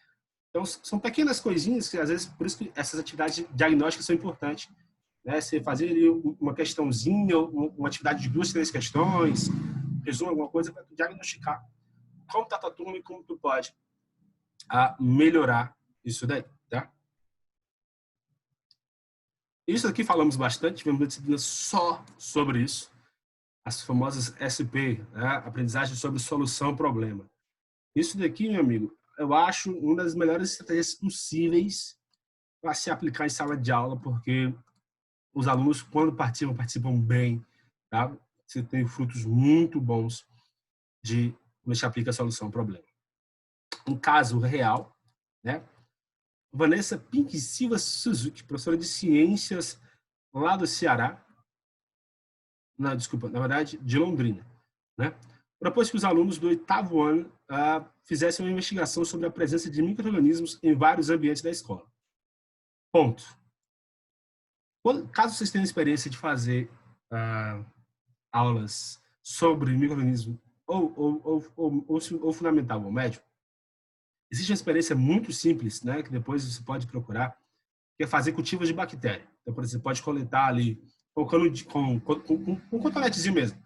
Então, são pequenas coisinhas que, às vezes, por isso que essas atividades diagnósticas são importantes. Né? Você fazer ali uma questãozinha, uma atividade de 2, 3 questões, resumo alguma coisa para diagnosticar como está a tua turma e como tu pode melhorar isso daí, tá? Isso aqui falamos bastante, tivemos uma disciplina só sobre isso, as famosas SP, né? Aprendizagem sobre solução-problema. Isso daqui, meu amigo, eu acho uma das melhores estratégias possíveis para se aplicar em sala de aula, porque os alunos, quando participam bem, tá? Você tem frutos muito bons de quando se aplica a solução-problema. Um caso real, né? Vanessa Pink Silva Suzuki, professora de ciências lá do Ceará, na verdade, de Londrina, né? Propôs que os alunos do 8º ano fizessem uma investigação sobre a presença de micro-organismos em vários ambientes da escola. Ponto. Caso vocês tenham experiência de fazer aulas sobre micro-organismo ou fundamental ou médio, existe uma experiência muito simples, né, que depois você pode procurar, que é fazer cultivos de bactéria. Então, por exemplo, você pode coletar ali, colocando com um cotonetezinho mesmo.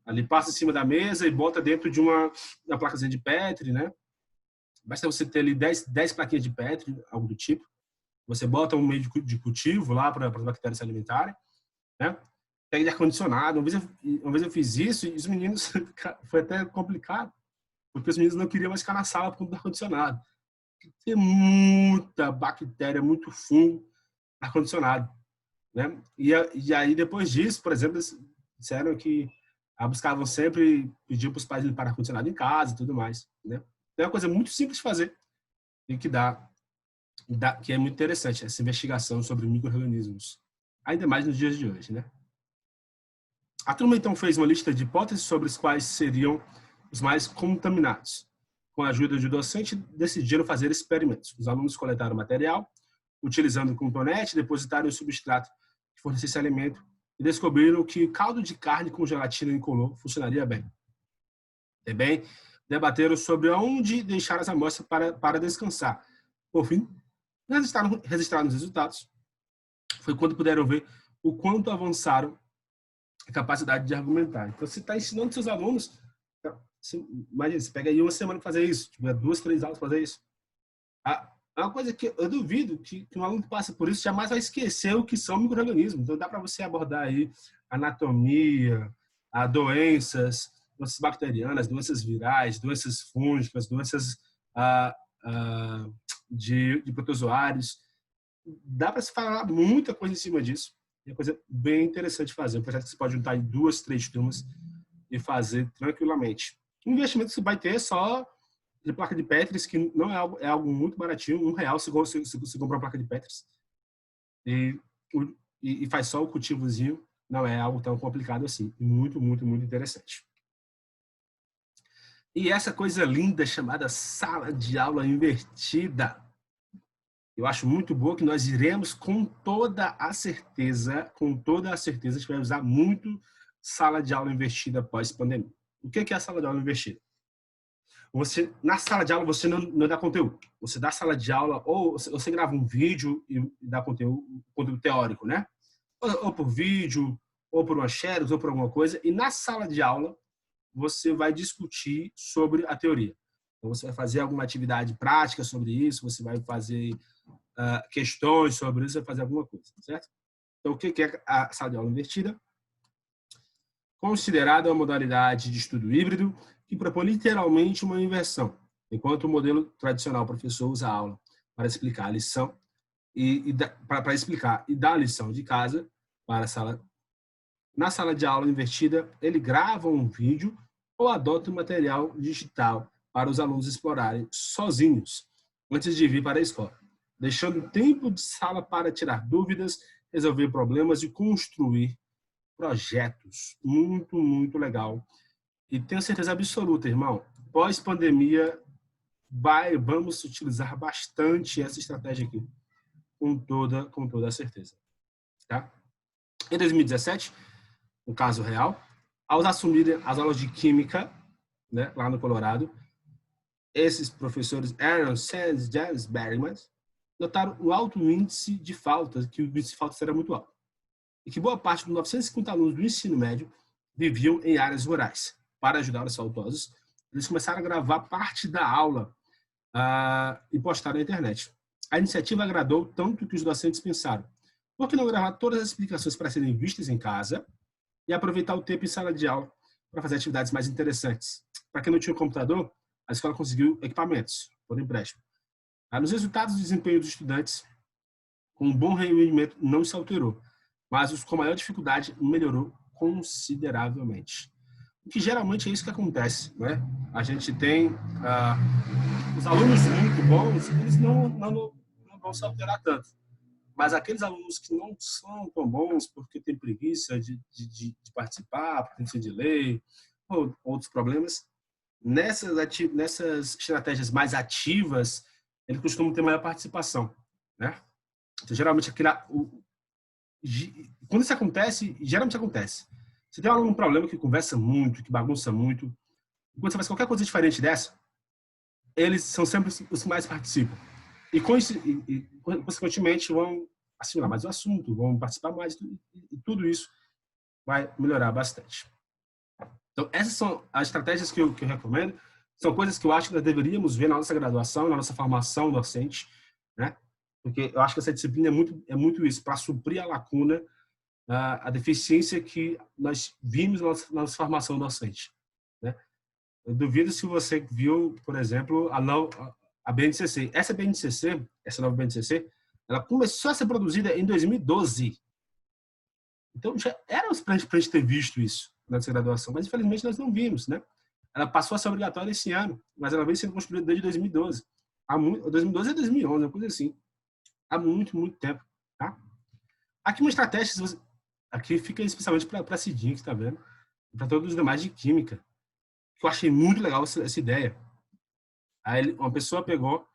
Ali passa em cima da mesa e bota dentro de uma placazinha de Petri, né? Basta você ter ali 10 plaquinhas de Petri, algo do tipo. Você bota um meio de cultivo lá para as bactérias se alimentarem, né? Pega de ar-condicionado. Uma vez eu fiz isso e os meninos, foi até complicado, porque os meninos não queriam mais ficar na sala por conta do ar-condicionado. Tem muita bactéria, muito fungo ar-condicionado, né? E aí, depois disso, por exemplo, eles disseram que buscavam sempre pedir para os pais limpar ar-condicionado em casa e tudo mais, né? É uma coisa muito simples de fazer e que que é muito interessante, essa investigação sobre micro-organismos, ainda mais nos dias de hoje, né? A turma, então, fez uma lista de hipóteses sobre os quais seriam os mais contaminados. Com a ajuda de docente, decidiram fazer experimentos. Os alunos coletaram material, utilizando o cotonete, depositaram o substrato que fornecesse alimento e descobriram que caldo de carne com gelatina incolor funcionaria bem. Também debateram sobre onde deixar as amostras para descansar. Por fim, registraram os resultados. Foi quando puderam ver o quanto avançaram a capacidade de argumentar. Então, você está ensinando seus alunos, imagina, você pega aí uma semana para fazer isso, tipo, 2, 3 aulas para fazer isso. É uma coisa que eu duvido que um aluno que passa por isso jamais vai esquecer o que são micro-organismos. Então, dá para você abordar aí anatomia, doenças bacterianas, doenças virais, doenças fúngicas, doenças de protozoários. Dá para se falar muita coisa em cima disso. É uma coisa bem interessante de fazer. Um projeto que você pode juntar em 2, 3 turmas e fazer tranquilamente. O investimento que você vai ter é só de placa de Petri, que não é algo muito baratinho, R$1 se comprar uma placa de Petri. E faz só o cultivozinho, não é algo tão complicado assim. Muito, muito, muito interessante. E essa coisa linda chamada sala de aula invertida. Eu acho muito boa que nós iremos com toda a certeza, a gente vai usar muito sala de aula invertida pós-pandemia. O que é a sala de aula invertida? Na sala de aula você não dá conteúdo. Você dá sala de aula ou você grava um vídeo e dá conteúdo teórico, né? Ou por vídeo, ou por uma xerox, ou por alguma coisa. E na sala de aula você vai discutir sobre a teoria. Então, você vai fazer alguma atividade prática sobre isso, você vai fazer questões sobre isso, vai fazer alguma coisa, certo? Então, o que é a sala de aula invertida? Considerada uma modalidade de estudo híbrido que propõe literalmente uma inversão. Enquanto o modelo tradicional, o professor usa a aula para explicar a lição para explicar e dar a lição de casa para a sala. Na sala de aula invertida, ele grava um vídeo ou adota um material digital para os alunos explorarem sozinhos antes de vir para a escola, deixando tempo de sala para tirar dúvidas, resolver problemas e construir projetos. Muito, muito legal. E tenho certeza absoluta, irmão, pós-pandemia, vamos utilizar bastante essa estratégia aqui, com toda a certeza. Tá? Em 2017, um caso real, ao assumirem as aulas de química, né, lá no Colorado, esses professores Aaron Sands e James Berryman notaram o alto índice de faltas, que o índice de faltas era muito alto, e que boa parte dos 950 alunos do ensino médio viviam em áreas rurais. Para ajudar os faltosos, eles começaram a gravar parte da aula e postar na internet. A iniciativa agradou tanto que os docentes pensaram: por que não gravar todas as explicações para serem vistas em casa e aproveitar o tempo em sala de aula para fazer atividades mais interessantes? Para quem não tinha computador, a escola conseguiu equipamentos por empréstimo. Nos resultados do desempenho dos estudantes, com um bom rendimento não se alterou, mas os com maior dificuldade melhorou consideravelmente. O que geralmente é isso que acontece, né? A gente tem os alunos muito bons, eles não vão se alterar tanto. Mas aqueles alunos que não são tão bons porque têm preguiça de participar, preguiça de ler, ou outros problemas, nessas estratégias mais ativas, eles costumam ter maior participação, né? Então, geralmente, quando isso acontece, geralmente acontece. Você tem um aluno com um problema que conversa muito, que bagunça muito. Quando você faz qualquer coisa diferente dessa, eles são sempre os que mais participam. E, consequentemente, vão assimilar mais o assunto, vão participar mais, e tudo isso vai melhorar bastante. Então, essas são as estratégias que eu recomendo. São coisas que eu acho que nós deveríamos ver na nossa graduação, na nossa formação docente, né? Porque eu acho que essa disciplina é muito isso, para suprir a lacuna, a deficiência que nós vimos na nossa formação docente, né? Eu duvido se você viu, por exemplo, a BNCC. Essa nova BNCC, ela começou a ser produzida em 2012. Então, já era para a gente ter visto isso na nossa graduação, mas infelizmente nós não vimos, né? Ela passou a ser obrigatória esse ano, mas ela vem sendo construída desde 2012. 2012 a 2011, uma coisa assim. Há muito, muito tempo, tá? Aqui uma estratégia, aqui fica especialmente para a Cidinha, que está vendo, e para todos os demais de Química, que eu achei muito legal essa ideia. Aí uma pessoa pegou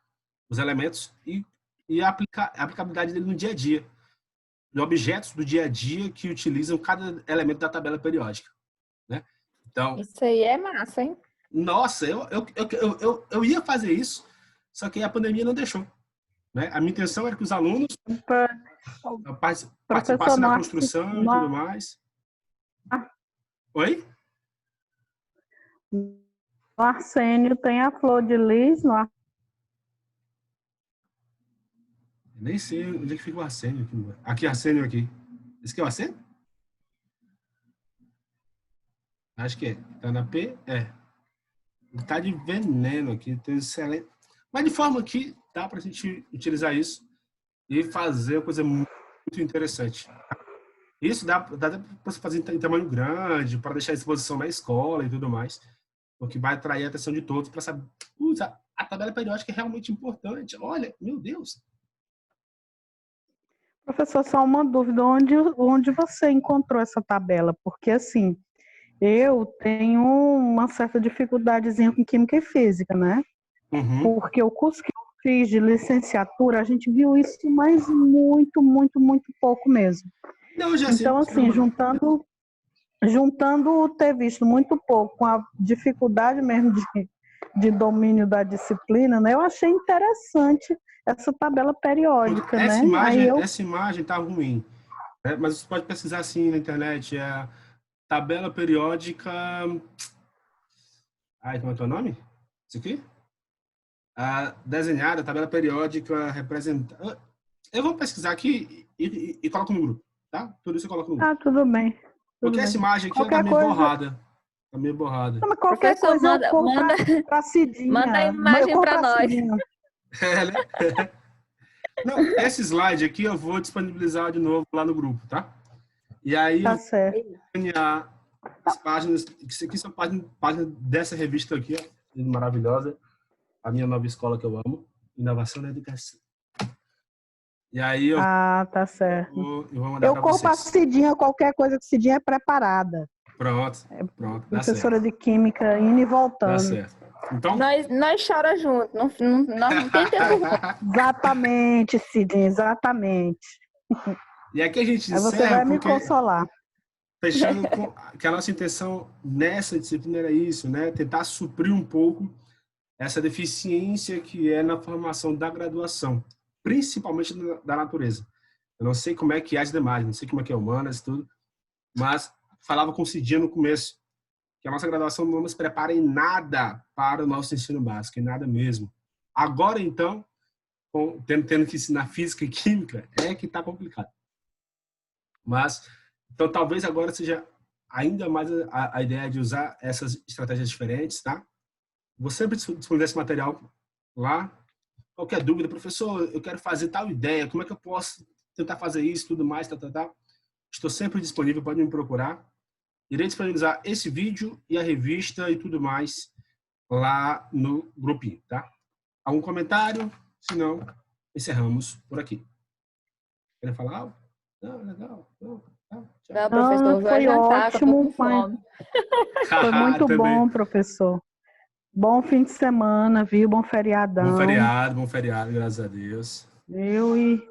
os elementos e a aplicabilidade dele no dia a dia, de objetos do dia a dia que utilizam cada elemento da tabela periódica, né? Então, isso aí é massa, hein? Nossa, eu ia fazer isso, só que a pandemia não deixou, né? A minha intenção era que os alunos participassem da construção e tudo mais. Oi? No Arsênio tem a flor de lis. Nem sei onde é que fica o Arsênio. Aqui, Arsênio aqui. Esse aqui é o Arsênio? Acho que é. Tá na P? É. Tá de veneno aqui. Tem excelente. Mas de forma que dá pra gente utilizar isso e fazer uma coisa muito interessante. Isso dá para você fazer em tamanho grande, para deixar à disposição na escola e tudo mais, o que vai atrair a atenção de todos para saber, a tabela periódica é realmente importante. Olha, meu Deus. Professor, só uma dúvida, onde você encontrou essa tabela? Porque, assim, eu tenho uma certa dificuldadezinha com Química e Física, né? Uhum. Porque o curso que eu fiz de licenciatura, a gente viu isso, mas muito, muito, muito pouco mesmo. Não, já então, assim, juntando ter visto muito pouco com a dificuldade mesmo de domínio da disciplina, né? Eu achei interessante essa tabela periódica, essa né? Essa imagem tá ruim, né? Mas você pode pesquisar assim na internet, tabela periódica... Ai, como é o teu nome? Isso aqui? Desenhada, tabela periódica representa... Eu vou pesquisar aqui e coloco no grupo, tá? Tudo isso eu coloco no grupo. Tudo bem. Porque essa imagem aqui tá meio borrada. Tá meio borrada. Não, mas qualquer coisa manda, eu compro pra Cidinha. Manda a imagem para nós. Né? Não, esse slide aqui eu vou disponibilizar de novo lá no grupo, tá? E aí, tá certo. As páginas, isso aqui são páginas dessa revista aqui, ó, maravilhosa, a minha nova escola que eu amo, Inovação na Educação. E aí tá certo. Eu vou mandar para vocês. Eu compro a Cidinha, qualquer coisa que Cidinha é preparada. Pronto. Professora de Química, indo e voltando. Tá certo. Então... Nós chora junto, não tem tempo. Exatamente, Cidinha, exatamente. E aqui a gente encerra. Aí você vai me consolar. Fechando com que a nossa intenção nessa disciplina era isso, né? Tentar suprir um pouco essa deficiência que é na formação da graduação, principalmente da natureza. Eu não sei como é que é as demais, não sei como é que é humanas e tudo, mas falava com o Cidinha no começo, que a nossa graduação não nos prepara em nada para o nosso ensino básico, em nada mesmo. Agora, então, tendo que ensinar física e química, é que está complicado. Mas, então, talvez agora seja ainda mais a ideia de usar essas estratégias diferentes, tá? Vou sempre disponibilizar esse material lá. Qualquer dúvida, professor, eu quero fazer tal ideia, como é que eu posso tentar fazer isso, tudo mais, tá. Estou sempre disponível, pode me procurar. Irei disponibilizar esse vídeo e a revista e tudo mais lá no grupinho, tá? Algum comentário? Se não, encerramos por aqui. Querem falar algo? Não, legal. Não, tchau. Professor, foi ótimo. Foi muito bom, professor. Bom fim de semana, viu? Bom feriadão. Bom feriado, graças a Deus. E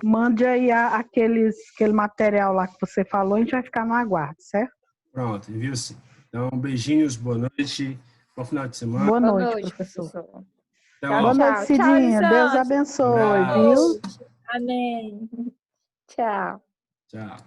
Mande aí aquele material lá que você falou, a gente vai ficar no aguardo, certo? Pronto, envio sim. Então, beijinhos, boa noite, bom final de semana. Boa Boa noite, noite, professor. professor. Até Tchau, Boa logo. noite, tchau. Tchau, Cidinha. Deus Elisângela. abençoe, Abraço. viu? Amém. Tchau. Tchau.